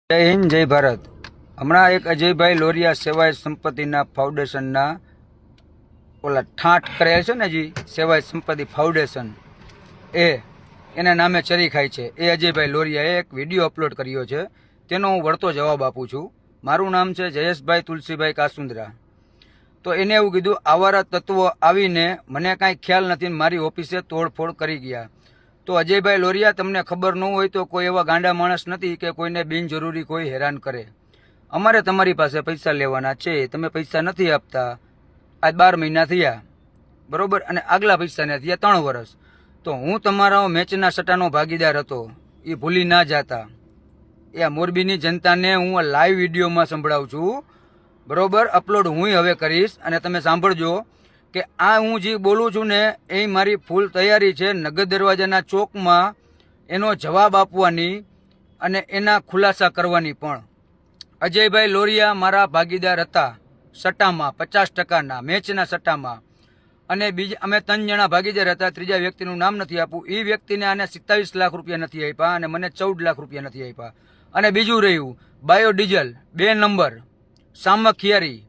જય હિન્દ, જય ભારત। હમણાં એક અજયભાઈ લોરિયા સેવાય સંપત્તિના ફાઉન્ડેશનના ઓલા ઠાઠ કરેલ છે ને જી સેવાય સંપત્તિ ફાઉન્ડેશન એના નામે ચરી ખાય છે એ અજયભાઈ લોરિયાએ એક વિડીયો અપલોડ કર્યો છે, તેનો હું વળતો જવાબ આપું છું। મારું નામ છે જયેશભાઈ તુલસીભાઈ કાસુંદ્રા। તો એને એવું કીધું, આવારા તત્વો આવીને મને કાંઈ ખ્યાલ નથી, મારી ઓફિસે તોડફોડ કરી ગયા। તો અજયભાઈ લોરિયા, તમને ખબર ન હોય તો કોઈ એવા ગાંડા માણસ નથી કે કોઈને બિનજરૂરી કોઈ હેરાન કરે। અમારે તમારી પાસે પૈસા લેવાના છે, તમે પૈસા નથી આપતા, આજ 12 મહિના થયા, બરોબર, અને આગલા પૈસાને થયા 3 વર્ષ। તો હું તમારા મેચના સટ્ટાનો ભાગીદાર હતો, એ ભૂલી ના જાતા। એ મોરબીની જનતાને હું લાઈવ વિડીયોમાં સંભળાવું છું, બરોબર, અપલોડ હું હવે કરીશ, અને તમે સાંભળજો કે આ હું જે બોલું છું ને એ મારી ફૂલ તૈયારી છે નગર દરવાજાના ચોકમાં એનો જવાબ આપવાની અને એના ખુલાસા કરવાની પણ। અજયભાઈ લોરિયા મારા ભાગીદાર હતા સટ્ટામાં, 50%ના મેચના સટ્ટામાં, અને અમે 3 જણા ભાગીદાર હતા, ત્રીજા વ્યક્તિનું નામ નથી આપું। એ વ્યક્તિને આને 27 લાખ રૂપિયા નથી આપ્યા અને મને 14 લાખ રૂપિયા નથી આપ્યા। અને બીજું રહ્યું બાયોડીઝલ 2 નંબર સામખિયારી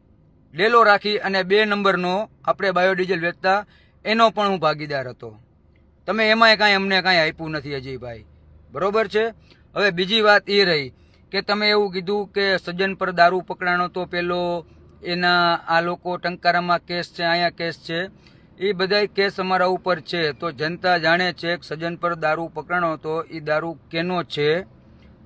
ડેલો રાખી અને 2 નંબરનો આપણે બાયોડીઝલ વેચતા, એનો પણ હું ભાગીદાર હતો। તમે એમાંય કાંઈ અમને કાંઈ આપ્યું નથી અજયભાઈ, બરોબર છે। હવે બીજી વાત એ રહી કે તમે એવું કીધું કે સજ્જન પર દારૂ પકડાણો તો પેલો એના આ લોકો ટંકારામાં કેસ છે, અહીંયા કેસ છે, એ બધાય કેસ અમારા ઉપર છે। તો જનતા જાણે છે કે સજ્જન પર દારૂ પકડાણો તો એ દારૂ કેનો છે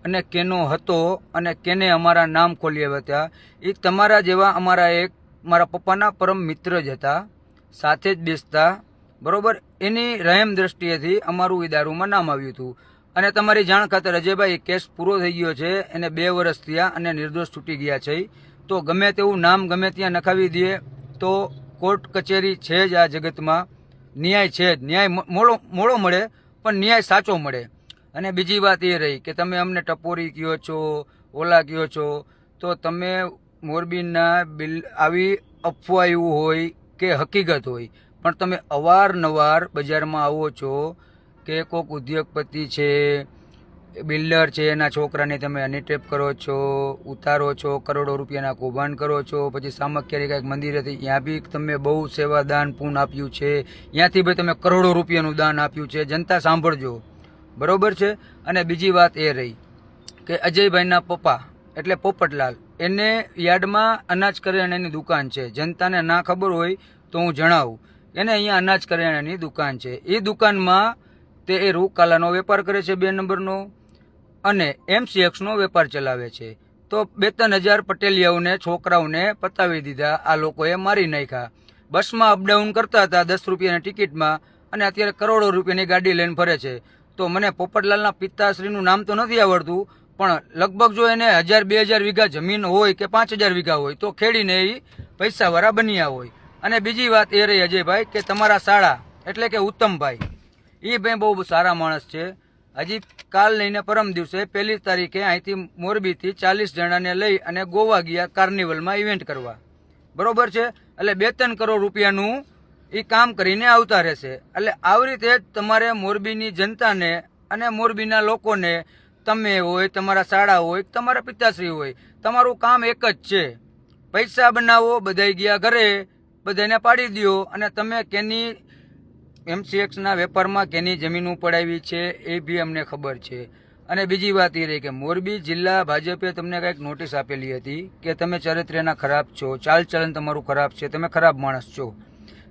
અને કેનો હતો અને કેને અમારા નામ ખોલી આવ્યા હતા। એ તમારા જેવા અમારા એક મારા પપ્પાના પરમ મિત્ર જ હતા, સાથે જ બેસતા, બરોબર, એની રહેમ દ્રષ્ટિએથી અમારું એ દારૂમાં નામ આવ્યું હતું। અને તમારી જાણ ખાતર અજયભાઈ, કેસ પૂરો થઈ ગયો છે, એને 2 વર્ષ થયા અને નિર્દોષ છૂટી ગયા છે। તો ગમે તેવું નામ ગમે ત્યાં નખાવી દે તો કોર્ટ કચેરી છે જ આ જગતમાં, ન્યાય છે જ, ન્યાય મોડો મળે પણ ન્યાય સાચો મળે। અને બીજી વાત એ રહી કે તમે અમને ટપોરી કહો છો, ઓલા કહો છો, તો તમે મોરબીના આવી અફવાયું હોય કે હકીકત હોય, પણ તમે અવારનવાર બજારમાં આવો છો કે કોઈક ઉદ્યોગપતિ છે, બિલ્ડર છે, એના છોકરાને તમે હનીટ્રેપ કરો છો, ઉતારો છો, કરોડો રૂપિયાના કૌભાંડ કરો છો, પછી સામખિયારી કાંઈક મંદિર હતી ત્યાં બી તમે બહુ સેવા દાન પૂન આપ્યું છે, ત્યાંથી ભાઈ તમે કરોડો રૂપિયાનું દાન આપ્યું છે, જનતા સાંભળજો, બરોબર છે। અને બીજી વાત એ રહી કે અજયભાઈના પપ્પા એટલે પોપટલાલ, એને યાર્ડમાં અનાજ કરિયાણાની દુકાન છે, જનતાને ના ખબર હોય તો હું જણાવું, એને અહીંયા અનાજ કરિયાણાની દુકાન છે। એ દુકાનમાં તે એ રૂકાલાનો વેપાર કરે છે 2 નંબરનો, અને MCXનો વેપાર ચલાવે છે। તો 2-3 હજાર પટેલિયાઓને છોકરાઓને પતાવી દીધા આ લોકોએ, મારી નાખ્યા। બસમાં અપડાઉન કરતા હતા 10 રૂપિયાની ટિકિટમાં, અને અત્યારે કરોડો રૂપિયાની ગાડી લઈને ફરે છે। તો મને પોપટલાલના પિતાશ્રીનું નામ તો નથી આવડતું, પણ લગભગ જો એને 1000-2000 વીઘા જમીન હોય કે 5000 વીઘા હોય તો ખેડીને એ પૈસાવાળા બન્યા હોય। અને બીજી વાત એ રહી અજયભાઈ કે તમારા શાળા એટલે કે ઉત્તમભાઈ, એ ભાઈ બહુ સારા માણસ છે। હજી કાલ લઈને પરમ દિવસે 1 તારીખે અહીંથી મોરબીથી 40 જણાને લઈ અને ગોવા ગયા કાર્નિવલમાં ઇવેન્ટ કરવા, બરોબર છે। એટલે 2-3 કરોડ રૂપિયાનું એ કામ કરીને આવતા રહેશે। એટલે આવી રીતે જ તમારે મોરબીની જનતાને અને મોરબીના લોકોને, તમે હોય, તમારા શાળા હોય, તમારા પિતાશ્રી હોય, તમારું કામ એક જ છે, પૈસા બનાવો, બધાય ગયા ઘરે, બધાને પાડી દો, અને તમે કેની MCXના વેપારમાં કેની જમીન પડાવી છે એ બી અમને ખબર છે। અને બીજી વાત એ રહી કે મોરબી જિલ્લા ભાજપે તમને કંઈક નોટિસ આપેલી હતી કે તમે ચારિત્ર્યના ખરાબ છો, ચાલ ચલણ તમારું ખરાબ છે, તમે ખરાબ માણસ છો,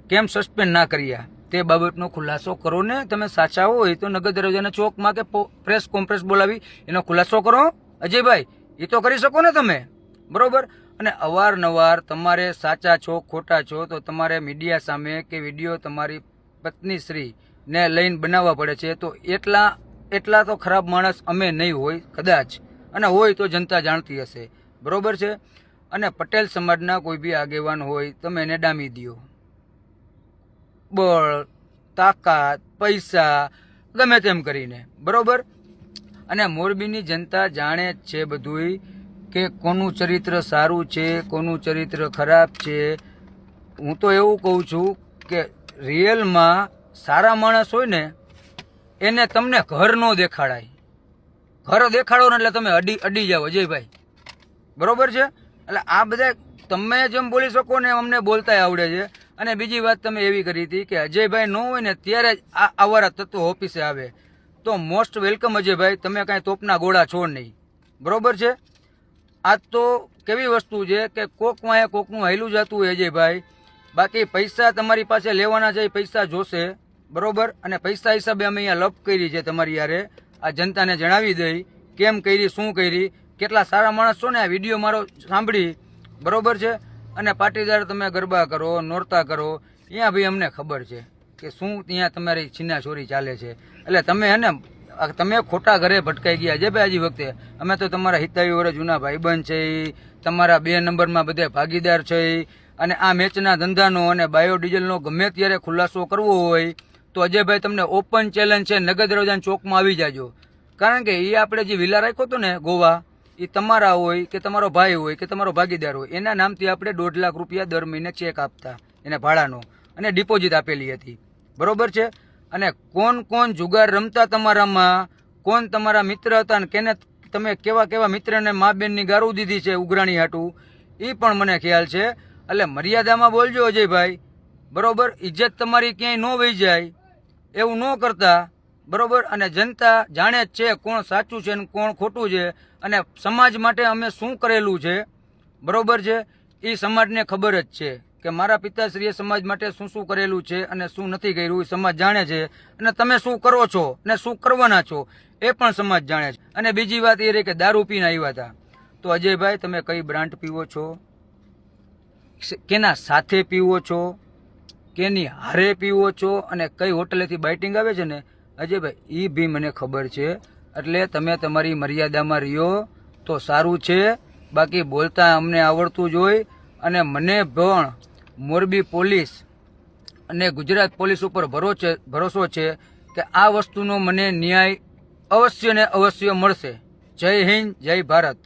કેમ સસ્પેન્ડ ના કર્યા તે બાબતનો ખુલાસો કરો ને। તમે સાચા હોય તો નગર દરવાજાના ચોકમાં કે પ્રેસ કોન્ફરન્સ બોલાવી એનો ખુલાસો કરો અજયભાઈ, એ તો કરી શકો ને તમે, બરોબર। અને અવારનવાર તમારે સાચા છો ખોટા છો તો તમારે મીડિયા સામે કે વિડીયો તમારી પત્નીશ્રી ને લઈને બનાવવા પડે છે। તો એટલા તો ખરાબ માણસ અમે નહીં હોય કદાચ, અને હોય તો જનતા જાણતી હશે, બરોબર છે। અને પટેલ સમાજના કોઈ બી આગેવાન હોય તમે એને ડામી દો, બળ, તાકાત, પૈસા, ગમે તેમ કરીને, બરોબર। અને મોરબીની જનતા જાણે જ છે બધુંય કે કોનું ચરિત્ર સારું છે, કોનું ચરિત્ર ખરાબ છે। હું તો એવું કહું છું કે રિયલમાં સારા માણસ હોય ને એને તમને ઘર ન દેખાડાય, ઘર દેખાડો ને એટલે તમે અડી જાઓ અજયભાઈ, બરોબર છે. એટલે આ બધા તમે જેમ બોલી શકો ને અમને બોલતાય આવડે છે. અને બીજી વાત તમે એવી કરી હતી કે અજયભાઈ ન હોય ને ત્યારે જ આ આવારા તત્વો ઓફિસે આવે, તો મોસ્ટ વેલકમ અજયભાઈ, તમે કાંઈ તોપના ગોળા છો નહીં, બરોબર છે. આ તો કેવી વસ્તુ છે કે કોકમાં કોકનું હાયલું જતું હોય અજયભાઈ, બાકી પૈસા તમારી પાસે લેવાના છે, એ પૈસા જોશે, બરોબર. અને પૈસા હિસાબે અમે અહીંયા લપ કરી છે તમારી યારે, આ જનતાને જણાવી દઈ કેમ કરી, શું કરી, કેટલા સારા માણસ છો ને આ વિડીયો મારો સાંભળી, બરોબર છે. અને પાટીદાર તમે ગરબા કરો, નોરતા કરો, અહીંયા ભાઈ અમને ખબર છે કે શું ત્યાં તમારી છીનાછોરી ચાલે છે. એટલે તમે હે ને તમે ખોટા ઘરે ભટકાઈ ગયા છે ભાઈ. હજી વખતે અમે તો તમારા 27 વર્ષ જૂના ભાઈબંધ છે, તમારા 2 નંબરમાં બધે ભાગીદાર છે. અને આ મેચના ધંધાનો અને બાયોડીઝલનો ગમે ત્યારે ખુલાસો કરવો હોય તો અજયભાઈ તમને ઓપન ચેલેન્જ છે, નગદ રોજાન ચોકમાં આવી જાજો. કારણ કે એ આપણે જે વિલા રાખ્યો હતો ને ગોવા, એ તમારા હોય કે તમારો ભાઈ હોય કે તમારો ભાગીદાર હોય, એના નામથી આપણે 1.5 લાખ રૂપિયા દર મહિને ચેક આપતા એને ભાડાનો, અને ડિપોઝિટ આપેલી હતી, બરોબર છે. અને કોણ જુગાર રમતા તમારામાં, કોણ તમારા મિત્ર હતા ને કેને તમે કેવા કેવા મિત્રને મા બેનની ગારું દીધી છે ઉઘરાણી હાટું, એ પણ મને ખ્યાલ છે. એટલે મર્યાદામાં બોલજો અજયભાઈ, બરોબર. ઇજ્જત તમારી ક્યાંય ન વહી જાય એવું ન કરતા, બરોબર. અને જનતા જાણે જ છે કોણ સાચું છે ને કોણ ખોટું છે, અને સમાજ માટે અમે શું કરેલું છે, બરોબર છે, એ સમાજને ખબર જ છે કે મારા પિતાશ્રીએ સમાજ માટે શું શું કરેલું છે અને શું નથી કર્યું, એ સમાજ જાણે છે. અને તમે શું કરો છો ને શું કરવાના છો એ પણ સમાજ જાણે છે. અને બીજી વાત એ રહી કે દારૂ પીને આવ્યા હતા, તો અજયભાઈ તમે કઈ બ્રાન્ડ પીવો છો, કેના સાથે પીવો છો, કેની હારે પીવો છો, અને કઈ હોટલેથી બાઇટિંગ આવે છે ને અજયભાઈ, એ બી મને ખબર છે. એટલે તમે તમારી મર્યાદામાં રહ્યો તો સારું છે. બાકી બોલતા અમને આવડતું જ હોય. અને મને પણ મોરબી પોલીસ અને ગુજરાત પોલીસ ઉપર ભરોસો છે કે આ વસ્તુનો મને ન્યાય અવશ્ય ને અવશ્ય મળશે. જય હિન્દ, જય ભારત.